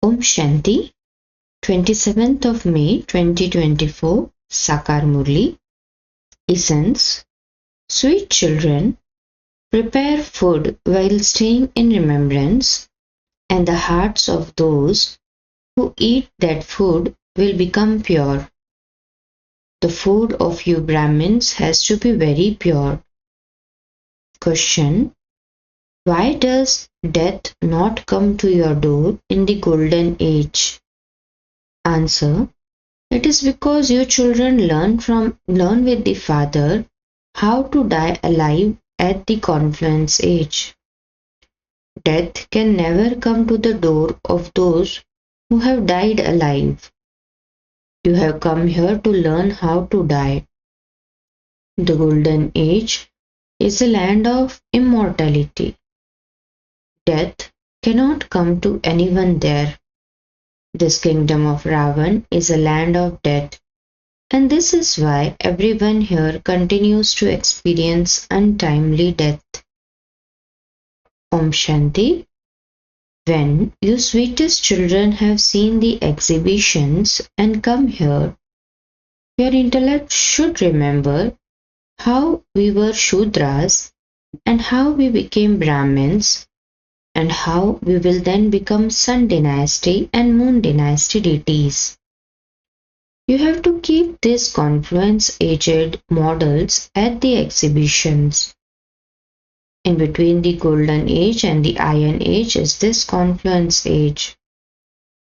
Om Shanti, 27th of May 2024, Sakar Murli. Essence: Sweet children, prepare food while staying in remembrance, and the hearts of those who eat that food will become pure. The food of you Brahmins has to be very pure. Question: why does death not come to your door in the golden age? Answer: it is because you children learn with the Father how to die alive at the confluence age. Death can never come to the door of those who have died alive. You have come here to learn how to die. The golden age is a land of immortality. Death cannot come to anyone there. This kingdom of Ravan is a land of death, and this is why everyone here continues to experience untimely death. Om Shanti. When you sweetest children have seen the exhibitions and come here, your intellect should remember how we were Shudras and how we became Brahmins, and how we will then become Sun Dynasty and Moon Dynasty deities. You have to keep these confluence-aged models at the exhibitions. In between the Golden Age and the Iron Age is this Confluence Age.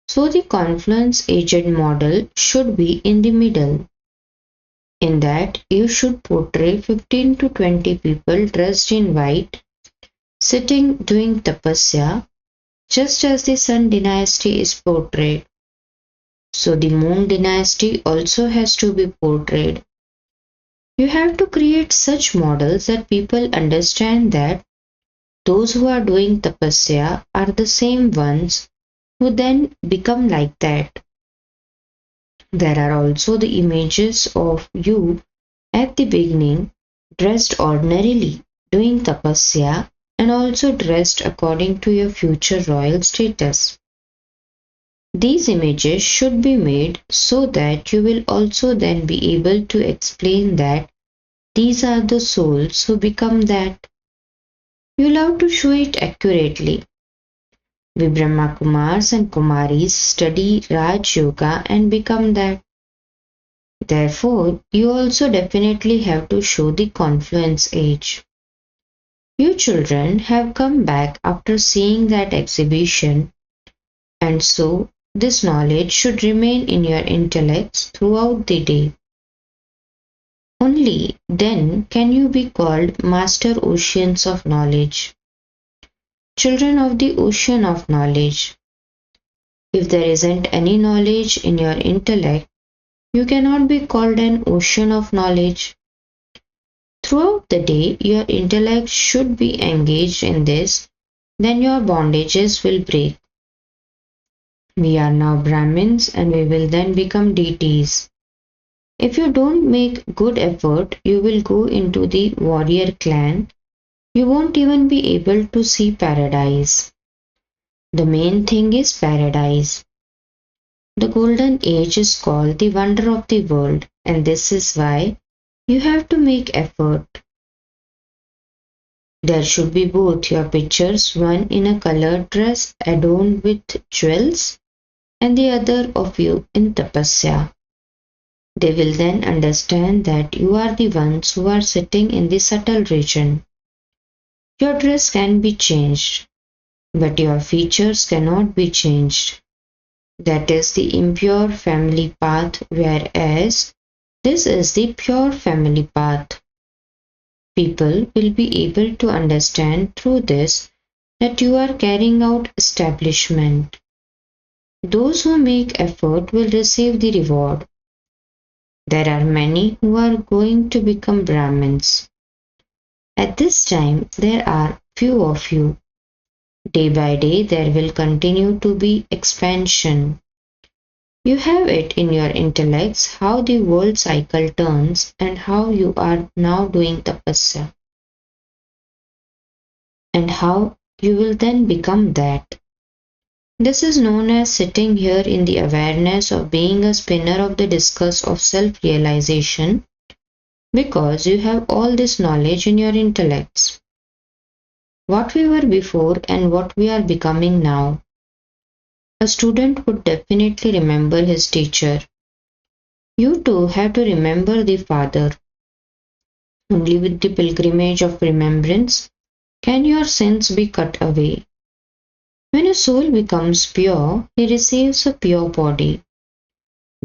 So the confluence-aged model should be in the middle. In that, you should portray 15 to 20 people dressed in white, sitting doing tapasya, just as the Sun Dynasty is portrayed. So the Moon Dynasty also has to be portrayed. You have to create such models that people understand that those who are doing tapasya are the same ones who then become like that. There are also the images of you at the beginning, dressed ordinarily, doing tapasya, and also dressed according to your future royal status. These images should be made so that you will also then be able to explain that these are the souls who become that. You'll have to show it accurately. We Brahma Kumars and Kumaris study Rajyoga and become that. Therefore, you also definitely have to show the confluence age. You children have come back after seeing that exhibition, and so this knowledge should remain in your intellects throughout the day. Only then can you be called Master Oceans of Knowledge, children of the ocean of knowledge. If there isn't any knowledge in your intellect, you cannot be called an ocean of knowledge. Throughout the day, your intellect should be engaged in this, then your bondages will break. We are now Brahmins and we will then become deities. If you don't make good effort, you will go into the warrior clan. You won't even be able to see paradise. The main thing is paradise. The golden age is called the wonder of the world, and this is why you have to make effort. There should be both your pictures, one in a colored dress adorned with jewels, and the other of you in tapasya. They will then understand that you are the ones who are sitting in the subtle region. Your dress can be changed, but your features cannot be changed. That is the impure family path, whereas this is the pure family path. People will be able to understand through this that you are carrying out establishment. Those who make effort will receive the reward. There are many who are going to become Brahmins. At this time, there are few of you. Day by day, there will continue to be expansion. You have it in your intellects how the world cycle turns and how you are now doing tapasya, and how you will then become that. This is known as sitting here in the awareness of being a spinner of the discus of self-realization, because you have all this knowledge in your intellects. What we were before and what we are becoming now. A student would definitely remember his teacher. You too have to remember the Father. Only with the pilgrimage of remembrance can your sins be cut away. When a soul becomes pure, he receives a pure body.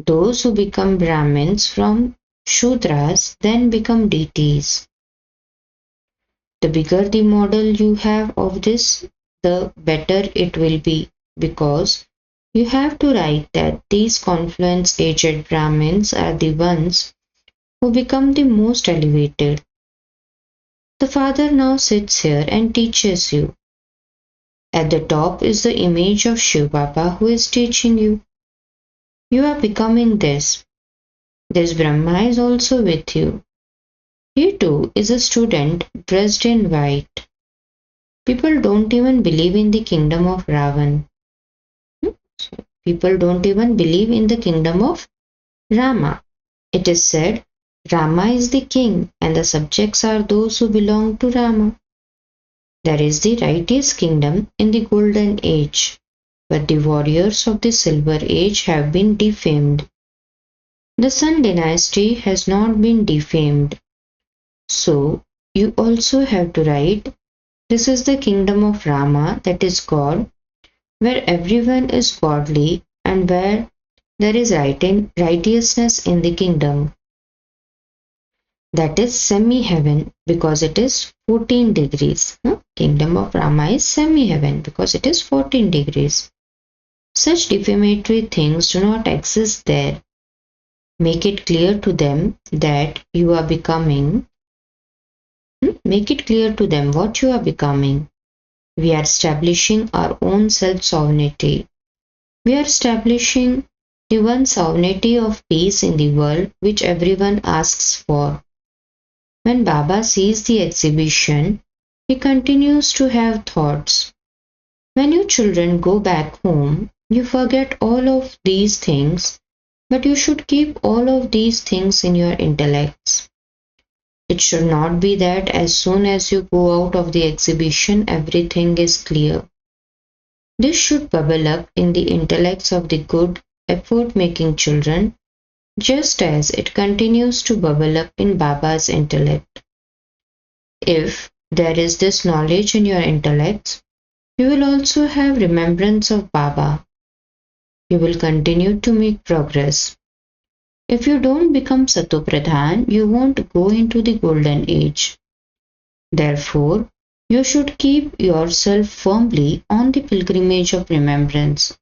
Those who become Brahmins from Shudras then become deities. The bigger the model you have of this, the better it will be, because you have to write that these confluence aged Brahmins are the ones who become the most elevated. The Father now sits here and teaches you. At the top is the image of Shiv Baba who is teaching you. You are becoming this. This Brahma is also with you. He too is a student dressed in white. People don't even believe in the kingdom of Ravan. People don't even believe in the kingdom of Rama. It is said Rama is the king and the subjects are those who belong to Rama. There is the righteous kingdom in the golden age, but the warriors of the silver age have been defamed. The Sun dynasty has not been defamed. So you also have to write, this is the kingdom of Rama, that is God, where everyone is godly and where there is righteousness in the kingdom. That is semi-heaven because it is 14 degrees. Kingdom of Rama is semi-heaven because it is 14 degrees. Such defamatory things do not exist there. Make it clear to them that you are becoming. Make it clear to them what you are becoming. We are establishing our own self-sovereignty. We are establishing the one sovereignty of peace in the world which everyone asks for. When Baba sees the exhibition, he continues to have thoughts. When you children go back home, you forget all of these things, but you should keep all of these things in your intellects. It should not be that as soon as you go out of the exhibition, everything is clear. This should bubble up in the intellects of the good, effort-making children, just as it continues to bubble up in Baba's intellect. If there is this knowledge in your intellects, you will also have remembrance of Baba. You will continue to make progress. If you don't become Satopradhan, you won't go into the golden age. Therefore, you should keep yourself firmly on the pilgrimage of remembrance.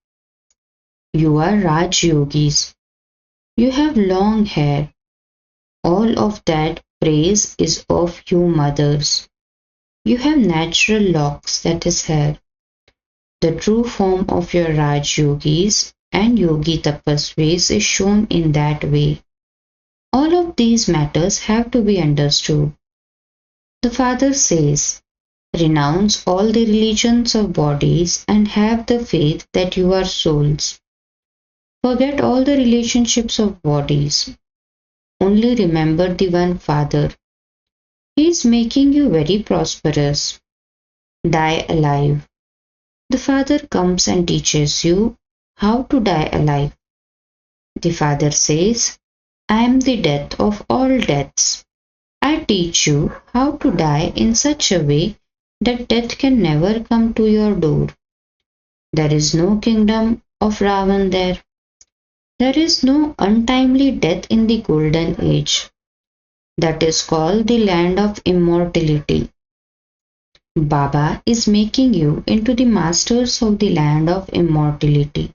You are Rajyogis. You have long hair. All of that praise is of you mothers. You have natural locks, that is hair. The true form of your Rajyogis and Yogi Tapasvis is shown in that way. All of these matters have to be understood. The Father says, renounce all the religions of bodies and have the faith that you are souls. Forget all the relationships of bodies. Only remember the one Father. He is making you very prosperous. Die alive. The Father comes and teaches you how to die alive. The Father says, I am the death of all deaths. I teach you how to die in such a way that death can never come to your door. There is no kingdom of Ravan there. There is no untimely death in the golden age. That is called the land of immortality. Baba is making you into the masters of the land of immortality.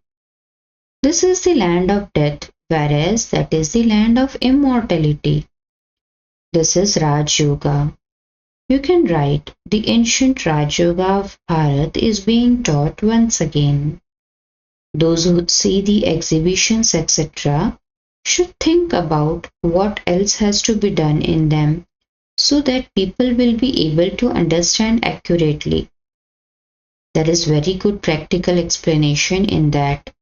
This is the land of death, whereas that is the land of immortality. This is Rajyoga. You can write, the ancient Rajyoga of Bharat is being taught once again. Those who see the exhibitions, etc., should think about what else has to be done in them so that people will be able to understand accurately. There is very good practical explanation in that.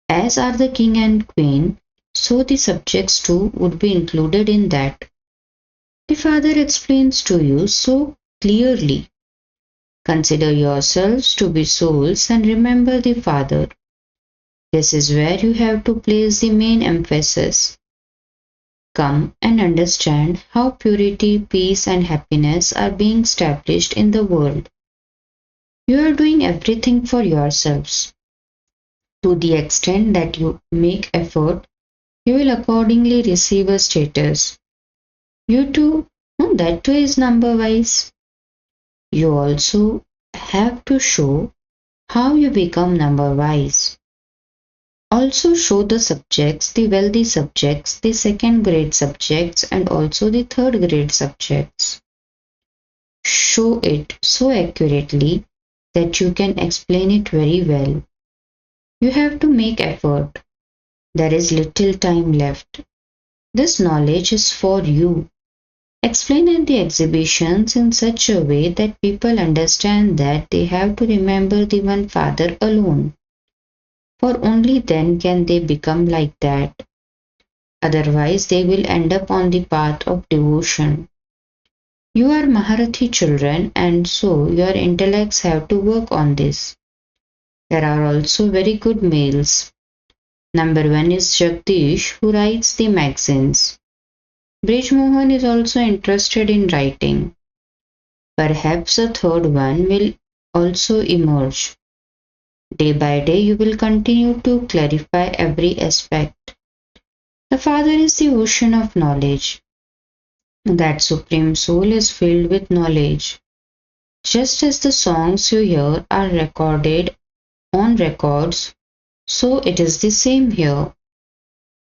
As are the king and queen, so the subjects too would be included in that. The father explains to you so clearly. Consider yourselves to be souls and remember the father. This is where you have to place the main emphasis. Come and understand how purity, peace, and happiness are being established in the world. You are doing everything for yourselves. To the extent that you make effort, you will accordingly receive a status. You too, no, that too is number wise. You also have to show how you become number wise. Also show the subjects, the wealthy subjects, the second grade subjects, and also the third grade subjects. Show it so accurately that you can explain it very well. You have to make effort. There is little time left. This knowledge is for you. Explain at the exhibitions in such a way that people understand that they have to remember the one Father alone. For only then can they become like that. Otherwise, they will end up on the path of devotion. You are Maharathi children, and so your intellects have to work on this. There are also very good males. Number one is Jagdish, who writes the magazines. Brij Mohan is also interested in writing. Perhaps a third one will also emerge. Day by day, you will continue to clarify every aspect. The Father is the ocean of knowledge. That Supreme Soul is filled with knowledge. Just as the songs you hear are recorded on records, so it is the same here.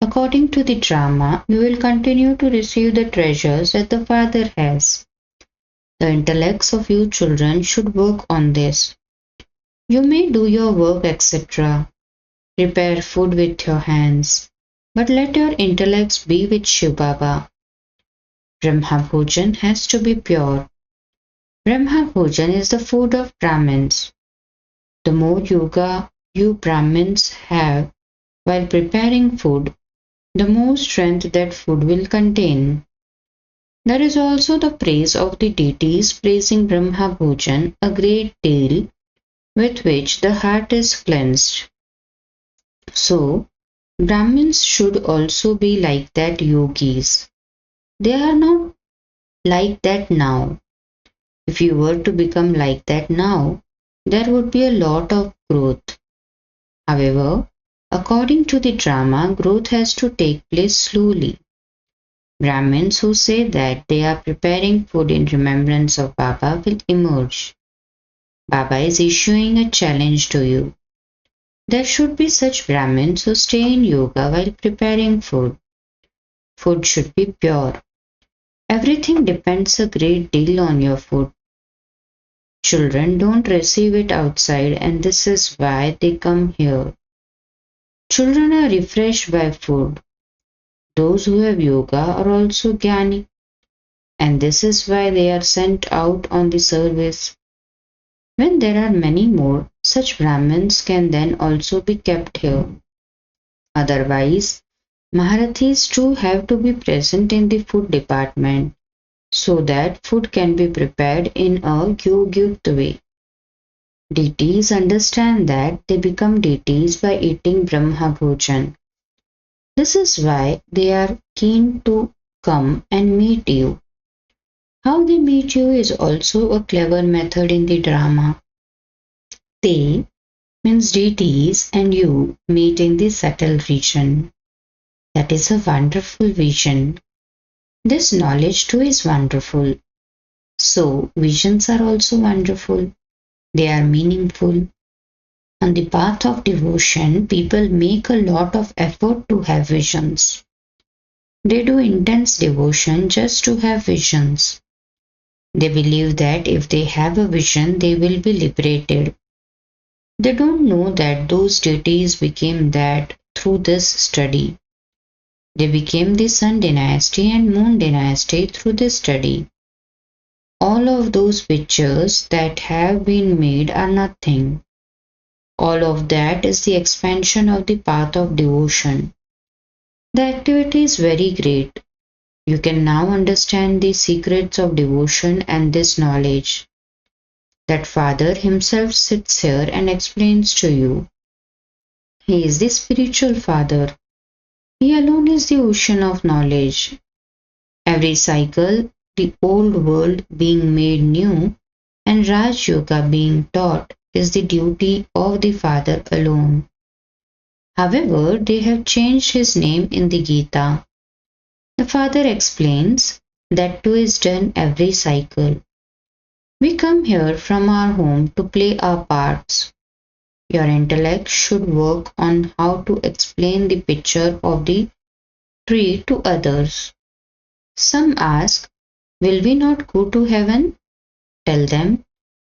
According to the drama, you will continue to receive the treasures that the Father has. The intellects of you children should work on this. You may do your work, etc. Prepare food with your hands, but let your intellects be with Shiv Baba. Brahma Bhojan has to be pure. Brahma Bhojan is the food of Brahmins. The more yoga you Brahmins have while preparing food, the more strength that food will contain. There is also the praise of the deities praising Brahma Bhojan, a great deal with which the heart is cleansed. So, Brahmins should also be like that yogis. They are not like that now. If you were to become like that now, there would be a lot of growth. However, according to the drama, growth has to take place slowly. Brahmins who say that they are preparing food in remembrance of Baba will emerge. Baba is issuing a challenge to you. There should be such Brahmins who stay in yoga while preparing food. Food should be pure. Everything depends a great deal on your food. Children don't receive it outside, and this is why they come here. Children are refreshed by food. Those who have yoga are also jnani, and this is why they are sent out on the service. When there are many more, such Brahmins can then also be kept here. Otherwise, Maharathis too have to be present in the food department, so that food can be prepared in a yogyukt way. Deities understand that they become deities by eating Brahma Bhojan. This is why they are keen to come and meet you. How they meet you is also a clever method in the drama. They means deities and you meet in the subtle region. That is a wonderful vision. This knowledge too is wonderful. So visions are also wonderful. They are meaningful. On the path of devotion, people make a lot of effort to have visions. They do intense devotion just to have visions. They believe that if they have a vision, they will be liberated. They don't know that those deities became that through this study. They became the Sun dynasty and Moon dynasty through this study. All of those pictures that have been made are nothing. All of that is the expansion of the path of devotion. The activity is very great. You can now understand the secrets of devotion and this knowledge. That Father himself sits here and explains to you. He is the spiritual Father. He alone is the ocean of knowledge. Every cycle, the old world being made new and Rajyoga being taught is the duty of the Father alone. However, they have changed his name in the Gita. The Father explains that too is done every cycle. We come here from our home to play our parts. Your intellect should work on how to explain the picture of the tree to others. Some ask, will we not go to heaven? Tell them,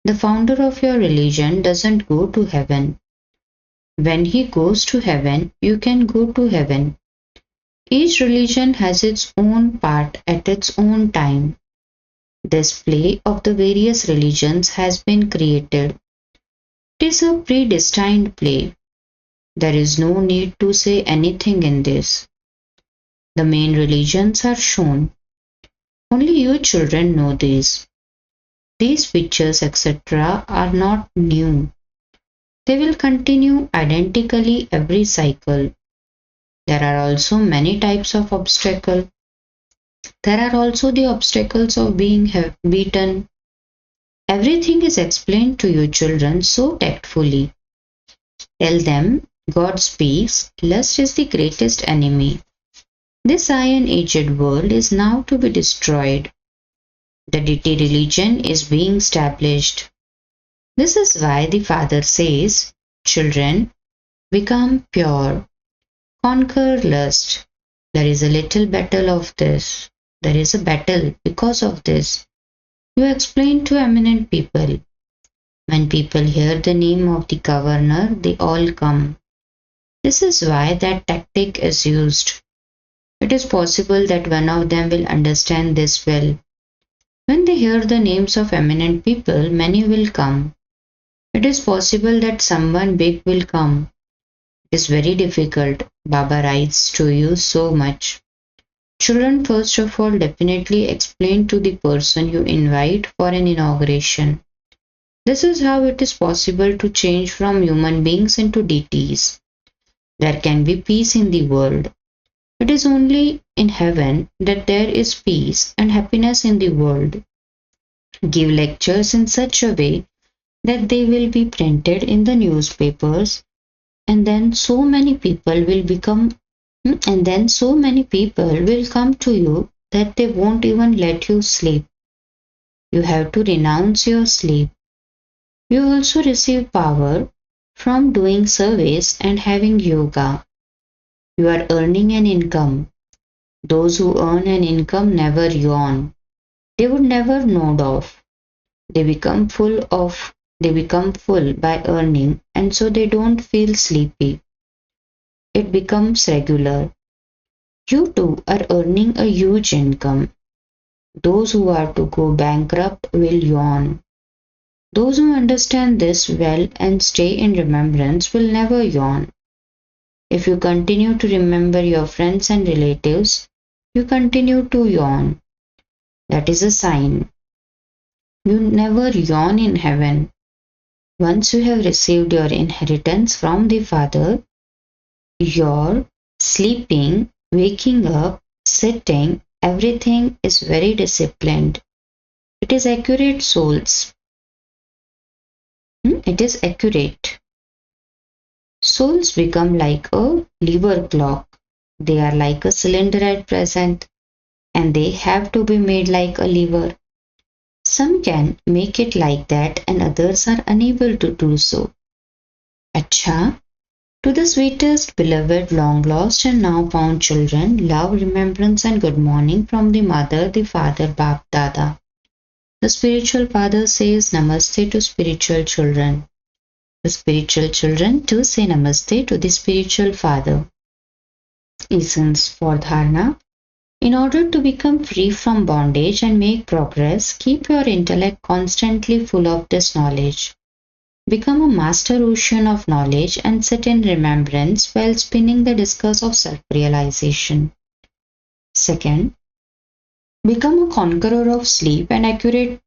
the founder of your religion doesn't go to heaven. When he goes to heaven, you can go to heaven. Each religion has its own part at its own time. This play of the various religions has been created. It is a predestined play. There is no need to say anything in this. The main religions are shown. Only you children know this. These pictures, etc., are not new. They will continue identically every cycle. There are also many types of obstacles. There are also the obstacles of being beaten. Everything is explained to you children so tactfully. Tell them, God speaks, lust is the greatest enemy. This iron-aged world is now to be destroyed. The deity religion is being established. This is why the Father says, children, become pure, conquer lust. There is a little battle of this. There is a battle because of this. You explain to eminent people. When people hear the name of the governor, they all come. This is why that tactic is used. It is possible that one of them will understand this well. When they hear the names of eminent people, many will come. It is possible that someone big will come. It is very difficult. Baba writes to you so much. Children, first of all, definitely explain to the person you invite for an inauguration. This is how it is possible to change from human beings into deities. There can be peace in the world. It is only in heaven that there is peace and happiness in the world. Give lectures in such a way that they will be printed in the newspapers, and then so many people will come to you that they won't even let you sleep. You have to renounce your sleep. You also receive power from doing service and having yoga. You are earning an income. Those who earn an income never yawn. They would never nod off. They become full by earning, and so they don't feel sleepy. It becomes regular. You too are earning a huge income. Those who are to go bankrupt will yawn. Those who understand this well and stay in remembrance will never yawn. If you continue to remember your friends and relatives, you continue to yawn. That is a sign. You never yawn in heaven. Once you have received your inheritance from the Father, your sleeping, waking up, sitting, everything is very disciplined. It is accurate, souls. It is accurate. Souls become like a lever clock. They are like a cylinder at present, and they have to be made like a lever. Some can make it like that, and others are unable to do so. Acha, to the sweetest, beloved, long lost, and now found children, love, remembrance, and good morning from the mother, the father, Bap Dada. The spiritual father says Namaste to spiritual children. The spiritual children too say Namaste to the spiritual father. Essence for Dharna. In order to become free from bondage and make progress, keep your intellect constantly full of this knowledge. Become a master ocean of knowledge and sit in remembrance while spinning the discus of self-realization. Second, become a conqueror of sleep and accumulate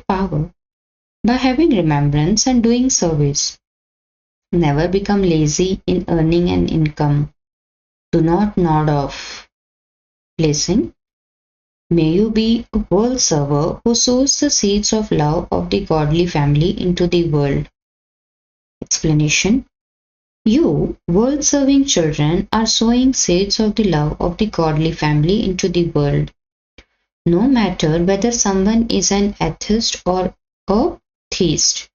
power by having remembrance and doing service. Never become lazy in earning an income. Do not nod off. Blessing. May you be a world server who sows the seeds of love of the godly family into the world. Explanation. You, world serving children, are sowing seeds of the love of the godly family into the world. No matter whether someone is an atheist or a theist,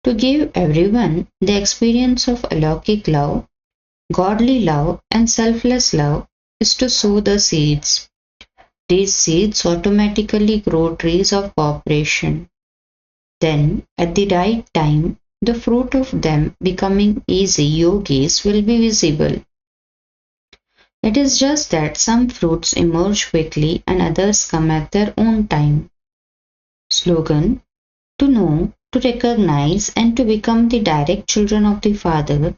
to give everyone the experience of alaukic love, godly love, and selfless love is to sow the seeds. These seeds automatically grow trees of cooperation. Then, at the right time, the fruit of them becoming easy yogis will be visible. It is just that some fruits emerge quickly and others come at their own time. Slogan: to know, to recognize, and to become the direct children of the Father,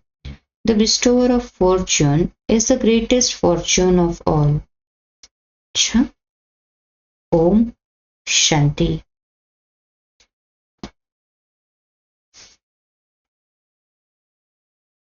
the bestower of fortune, is the greatest fortune of all. Cha. Om Shanti.